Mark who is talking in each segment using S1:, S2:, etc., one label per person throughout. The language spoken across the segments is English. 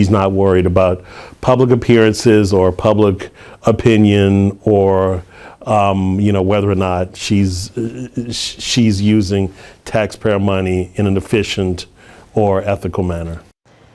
S1: He's not worried about public appearances or public opinion or whether or not she's using taxpayer money in an efficient or ethical manner.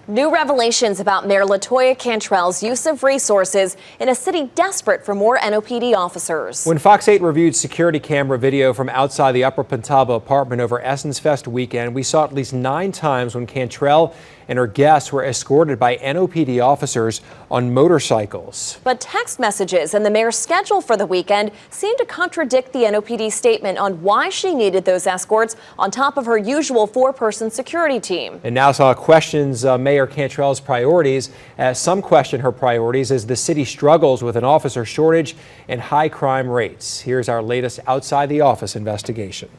S2: New revelations about Mayor LaToya Cantrell's use of resources in a city desperate for more NOPD officers.
S3: When Fox 8 reviewed security camera video from outside the Upper Pentaba apartment over Essence Fest weekend, we saw at least 9 times when Cantrell and her guests were escorted by NOPD officers on motorcycles.
S2: But text messages and the mayor's schedule for the weekend seem to contradict the NOPD statement on why she needed those escorts on top of her usual 4-person security team.
S3: And now Saw questions Mayor Cantrell's priorities, as some question her priorities as the city struggles with an officer shortage and high crime rates. Here's our latest outside the office investigation.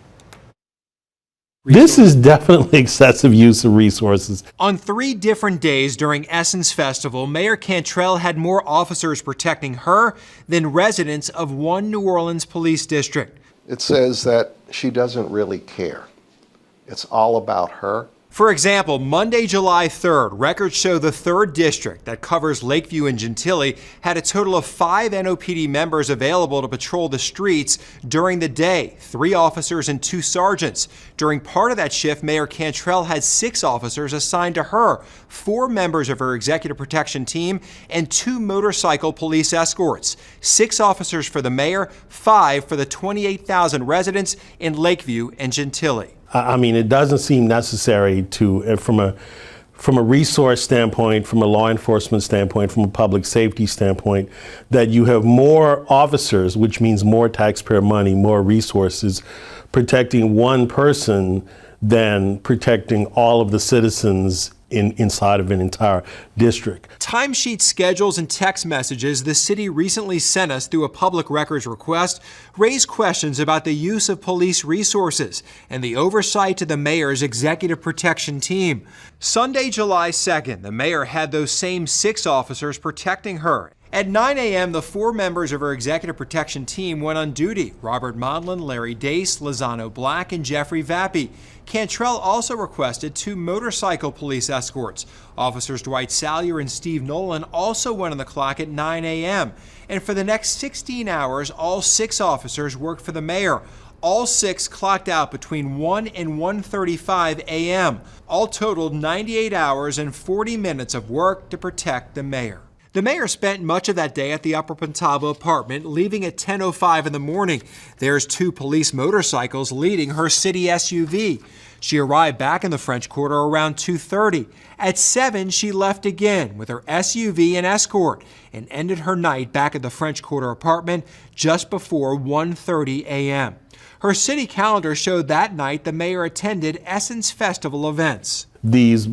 S1: This is definitely excessive use of resources.
S3: On 3 different days during Essence Festival, Mayor Cantrell had more officers protecting her than residents of one New Orleans police district.
S4: It says that she doesn't really care. It's all about her.
S3: For example, Monday, July 3rd, records show the 3rd district that covers Lakeview and Gentilly had a total of 5 NOPD members available to patrol the streets during the day, 3 officers and 2 sergeants. During part of that shift, Mayor Cantrell had 6 officers assigned to her, 4 members of her executive protection team and 2 motorcycle police escorts. 6 officers for the mayor, 5 for the 28,000 residents in Lakeview and Gentilly.
S1: I mean, it doesn't seem necessary to, from a resource standpoint, from a law enforcement standpoint, from a public safety standpoint, that you have more officers, which means more taxpayer money, more resources, protecting one person than protecting all of the citizens inside of an entire district.
S3: Timesheet schedules and text messages the city recently sent us through a public records request raise questions about the use of police resources and the oversight to the mayor's executive protection team. Sunday, July 2nd, the mayor had those same 6 officers protecting her. At 9 a.m., the 4 members of her executive protection team went on duty: Robert Modlin, Larry Dace, Lozano Black, and Jeffrey Vappy. Cantrell also requested 2 motorcycle police escorts. Officers Dwight Salyer and Steve Nolan also went on the clock at 9 a.m. And for the next 16 hours, all 6 officers worked for the mayor. All 6 clocked out between 1 and 1:35 a.m. All totaled 98 hours and 40 minutes of work to protect the mayor. The mayor spent much of that day at the Upper Pentaba apartment, leaving at 10:05 in the morning. There's 2 police motorcycles leading her city SUV. She arrived back in the French Quarter around 2:30. At 7, she left again with her SUV and escort and ended her night back at the French Quarter apartment just before 1:30 a.m. Her city calendar showed that night the mayor attended Essence Festival events.
S1: These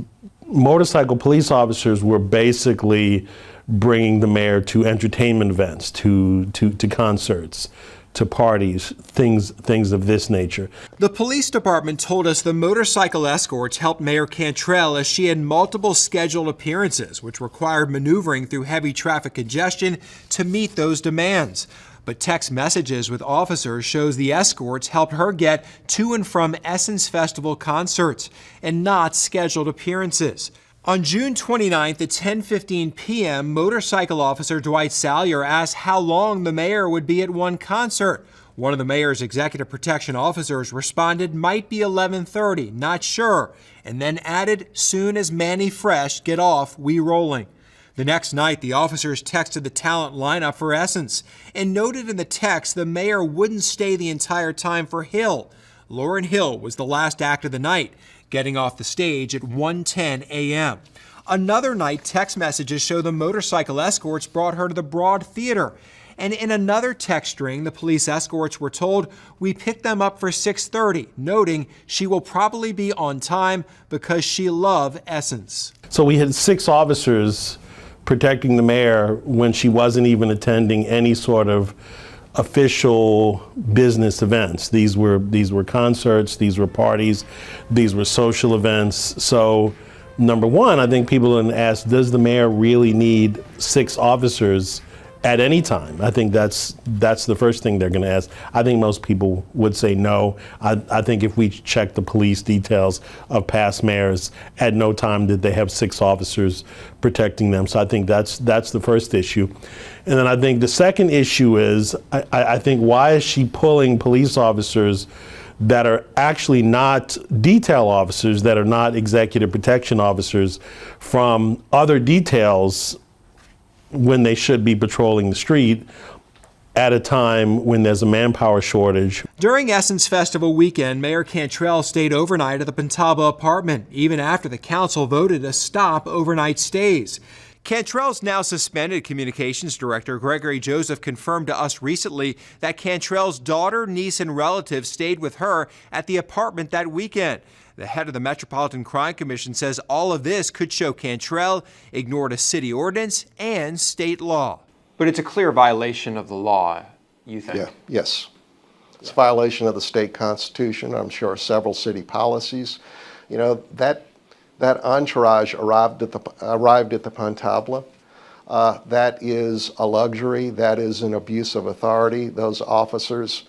S1: motorcycle police officers were basically bringing the mayor to entertainment events, to concerts, to parties, things of this nature.
S3: The police department told us the motorcycle escorts helped Mayor Cantrell as she had multiple scheduled appearances, which required maneuvering through heavy traffic congestion to meet those demands. But text messages with officers shows the escorts helped her get to and from Essence Festival concerts and not scheduled appearances. On June 29th at 10:15 p.m., motorcycle officer Dwight Salyer asked how long the mayor would be at one concert. One of the mayor's executive protection officers responded, "Might be 11:30, not sure," and then added, "Soon as Manny Fresh get off, we rolling." The next night, the officers texted the talent lineup for Essence and noted in the text the mayor wouldn't stay the entire time for Hill. Lauryn Hill was the last act of the night, getting off the stage at 1:10 a.m. Another night, text messages show the motorcycle escorts brought her to the Broad Theater. And in another text string, the police escorts were told, "We picked them up for 6:30, noting she will probably be on time because she loved Essence.
S1: So we had 6 officers protecting the mayor when she wasn't even attending any sort of official business events. These were concerts, these were parties, these were social events. So number one, I think people are going to ask, does the mayor really need 6 officers at any time. I think that's the first thing they're going to ask. I think most people would say no. I think if we check the police details of past mayors, at no time did they have 6 officers protecting them. So I think that's the first issue. And then I think the second issue is, I think, why is she pulling police officers that are actually not detail officers, that are not executive protection officers, from other details when they should be patrolling the street at a time when there's a manpower shortage?
S3: During Essence Festival weekend, Mayor Cantrell stayed overnight at the Pentaba apartment, even after the council voted to stop overnight stays. Cantrell's now suspended communications director Gregory Joseph confirmed to us recently that Cantrell's daughter, niece, and relatives stayed with her at the apartment that weekend. The head of the Metropolitan Crime Commission says all of this could show Cantrell ignored a city ordinance and state law.
S5: But it's a clear violation of the law, you think?
S4: Yeah, yes. It's a violation of the state constitution, I'm sure several city policies. You know, that entourage arrived at the Pontabla. That is a luxury. That is an abuse of authority. Those officers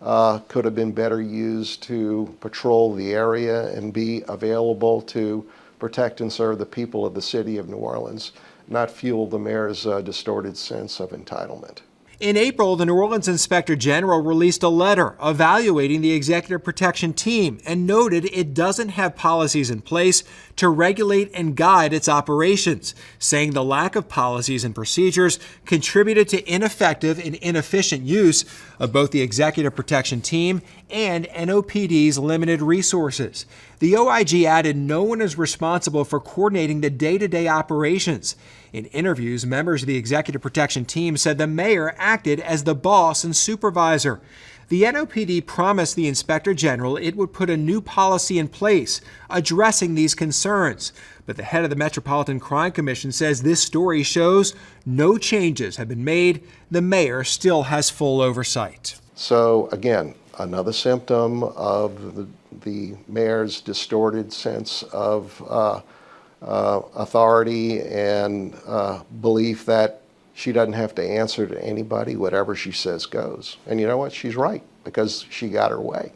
S4: could have been better used to patrol the area and be available to protect and serve the people of the city of New Orleans, not fuel the mayor's distorted sense of entitlement.
S3: In April, the New Orleans Inspector General released a letter evaluating the executive protection team and noted it doesn't have policies in place to regulate and guide its operations, saying the lack of policies and procedures contributed to ineffective and inefficient use of both the executive protection team and NOPD's limited resources. The OIG added no one is responsible for coordinating the day-to-day operations. In interviews, members of the executive protection team said the mayor acted as the boss and supervisor. The NOPD promised the Inspector General it would put a new policy in place addressing these concerns. But the head of the Metropolitan Crime Commission says this story shows no changes have been made. The mayor still has full oversight.
S4: So again, another symptom of the mayor's distorted sense of authority and belief that she doesn't have to answer to anybody. Whatever she says goes. And you know what? She's right, because she got her way.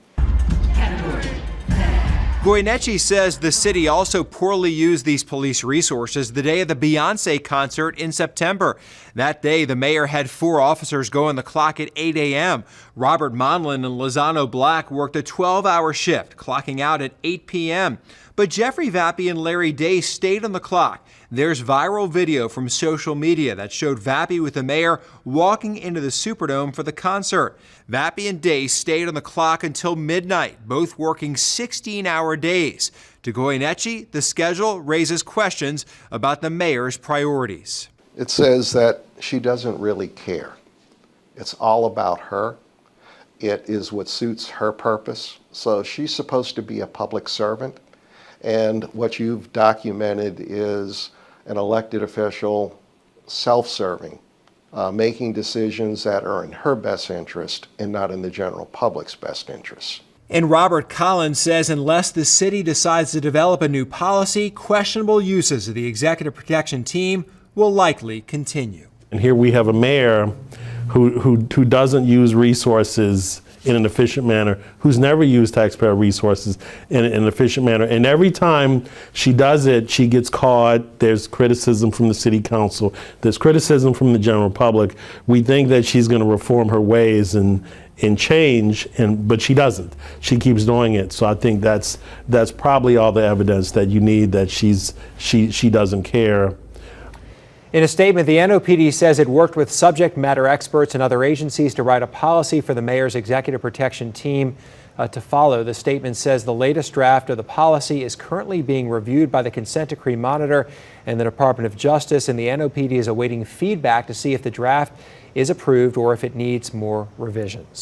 S3: Goyeneche says the city also poorly used these police resources the day of the Beyoncé concert in September. That day, the mayor had 4 officers go on the clock at 8 a.m. Robert Monlin and Lozano Black worked a 12-hour shift, clocking out at 8 p.m. But Jeffrey Vappy and Larry Day stayed on the clock. There's viral video from social media that showed Vappy with the mayor walking into the Superdome for the concert. Vappy and Day stayed on the clock until midnight, both working 16-hour days. To Goyeneche, the schedule raises questions about the mayor's priorities.
S4: It says that she doesn't really care. It's all about her. It is what suits her purpose. So she's supposed to be a public servant. And what you've documented is an elected official self-serving, making decisions that are in her best interest and not in the general public's best interest.
S3: And Robert Collins says unless the city decides to develop a new policy, questionable uses of the executive protection team will likely continue.
S1: And here we have a mayor who doesn't use resources in an efficient manner, who's never used taxpayer resources in an efficient manner. And every time she does it, she gets caught. There's criticism from the city council. There's criticism from the general public. We think that she's going to reform her ways and change, but she doesn't. She keeps doing it. So I think that's probably all the evidence that you need that she doesn't care.
S6: In a statement, the NOPD says it worked with subject matter experts and other agencies to write a policy for the mayor's executive protection team to follow. The statement says the latest draft of the policy is currently being reviewed by the Consent Decree Monitor and the Department of Justice, and the NOPD is awaiting feedback to see if the draft is approved or if it needs more revisions.